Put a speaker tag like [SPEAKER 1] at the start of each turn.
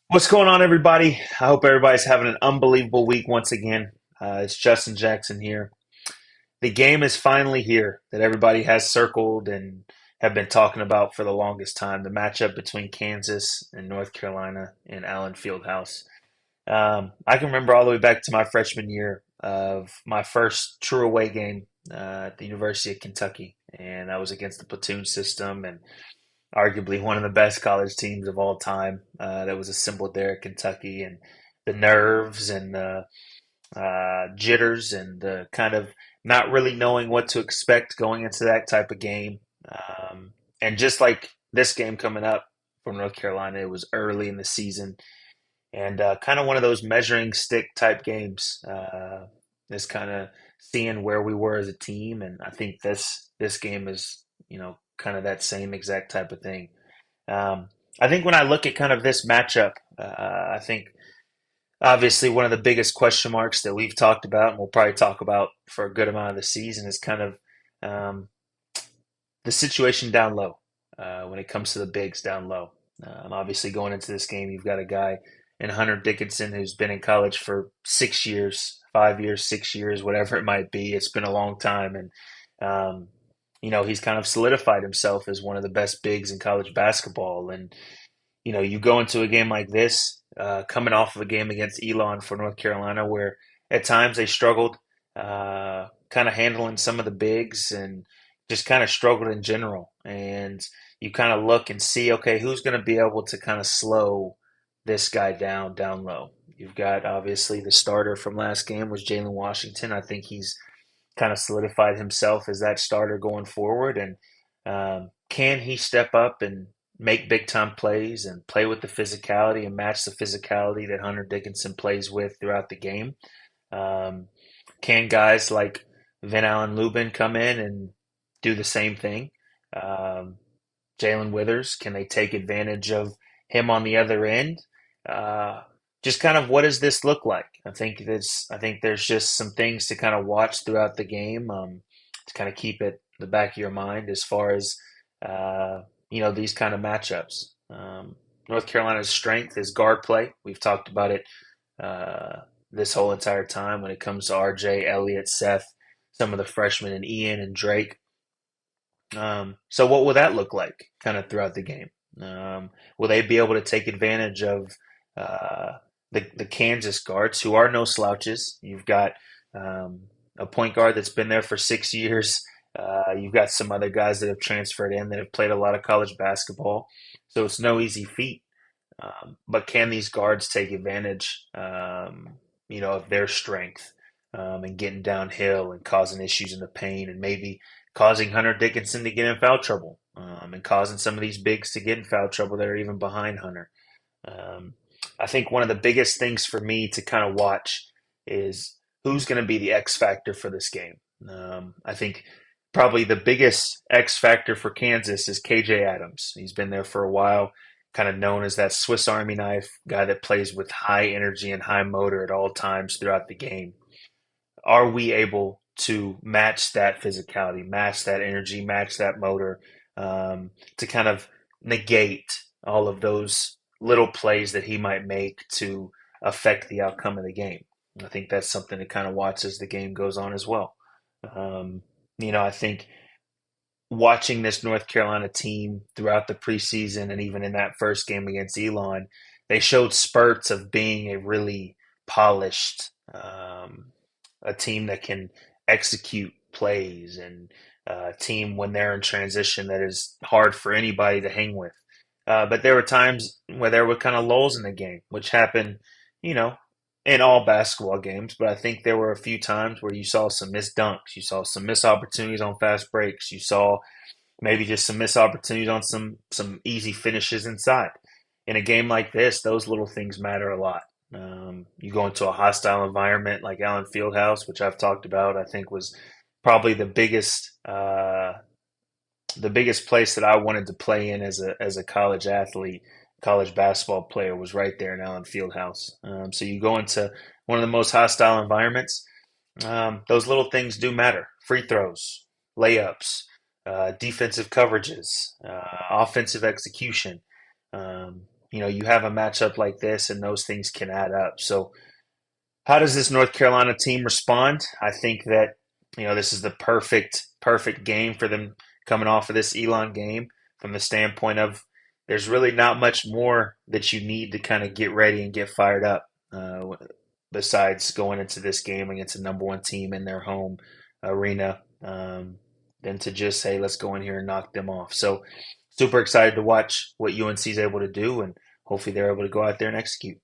[SPEAKER 1] What's going on, everybody? I hope everybody's having an unbelievable week once again. It's Justin Jackson here. The game is finally here that everybody has circled and have been talking about for the longest time. The matchup between Kansas and North Carolina in Allen Fieldhouse. I can remember all the way back to my freshman year of my first true away game at the University of Kentucky, and I was against the platoon system and arguably one of the best college teams of all time that was assembled there at Kentucky, and the nerves and the jitters and the kind of not really knowing what to expect going into that type of game. And just like this game coming up from North Carolina, it was early in the season and kind of one of those measuring stick type games. Just kind of seeing where we were as a team, and I think this game is kind of that same exact type of thing. I think when I look at kind of this matchup, I think obviously one of the biggest question marks that we've talked about, and we'll probably talk about for a good amount of the season, is kind of um, the situation down low when it comes to the bigs down low. Obviously, going into this game, you've got a guy in Hunter Dickinson who's been in college for 6 years, 5 years, 6 years, whatever it might be. It's been a long time, and he's kind of solidified himself as one of the best bigs in college basketball. And you go into a game like this, coming off of a game against Elon for North Carolina, where at times they struggled, kind of handling some of the bigs and just kind of struggled in general. And you kind of look and see, okay, who's going to be able to kind of slow this guy down low. You've got obviously the starter from last game was Jalen Washington. I think he's kind of solidified himself as that starter going forward. And can he step up and make big time plays and play with the physicality and match the physicality that Hunter Dickinson plays with throughout the game? Um, can guys like Van Allen Lubin come in and do the same thing? Um, Jalen Withers, can they take advantage of him on the other end? Uh, just kind of what does this look like? I think there's just some things to kind of watch throughout the game, to kind of keep it the back of your mind as far as uh, these kind of matchups. North Carolina's strength is guard play. We've talked about it uh, this whole entire time when it comes to RJ, Elliott, Seth, some of the freshmen, and Ian and Drake. So what will that look like kind of throughout the game? Will they be able to take advantage of uh, the Kansas guards who are no slouches? You've got a point guard that's been there for 6 years. You've got some other guys that have transferred in that have played a lot of college basketball. So it's no easy feat. But can these guards take advantage, of their strength and getting downhill and causing issues in the paint and maybe causing Hunter Dickinson to get in foul trouble and causing some of these bigs to get in foul trouble that are even behind Hunter. Um, I think one of the biggest things for me to kind of watch is who's going to be the X factor for this game. I think probably the biggest X factor for Kansas is KJ Adams. He's been there for a while, kind of known as that Swiss Army knife guy that plays with high energy and high motor at all times throughout the game. Are we able to match that physicality, match that energy, match that motor, to kind of negate all of those little plays that he might make to affect the outcome of the game? I think that's something to kind of watch as the game goes on as well. Um, I think watching this North Carolina team throughout the preseason and even in that first game against Elon, they showed spurts of being a really polished, a team that can execute plays and a team when they're in transition that is hard for anybody to hang with. But there were times where there were kind of lulls in the game, which happened, you know, in all basketball games. But I think there were a few times where you saw some missed dunks, you saw some missed opportunities on fast breaks, you saw maybe just some missed opportunities on some easy finishes inside. In a game like this, those little things matter a lot. You go into a hostile environment like Allen Fieldhouse, which I've talked about. I think was probably the biggest place that I wanted to play in as a college athlete, college basketball player was right there in Allen Fieldhouse. So you go into one of the most hostile environments. Those little things do matter. Free throws, layups, defensive coverages, offensive execution. you have a matchup like this, and those things can add up. So how does this North Carolina team respond? I think that this is the perfect game for them coming off of this Elon game from the standpoint of there's really not much more that you need to kind of get ready and get fired up besides going into this game against the number one team in their home arena than to just say let's go in here and knock them off. So super excited to watch what UNC is able to do, and hopefully they're able to go out there and execute.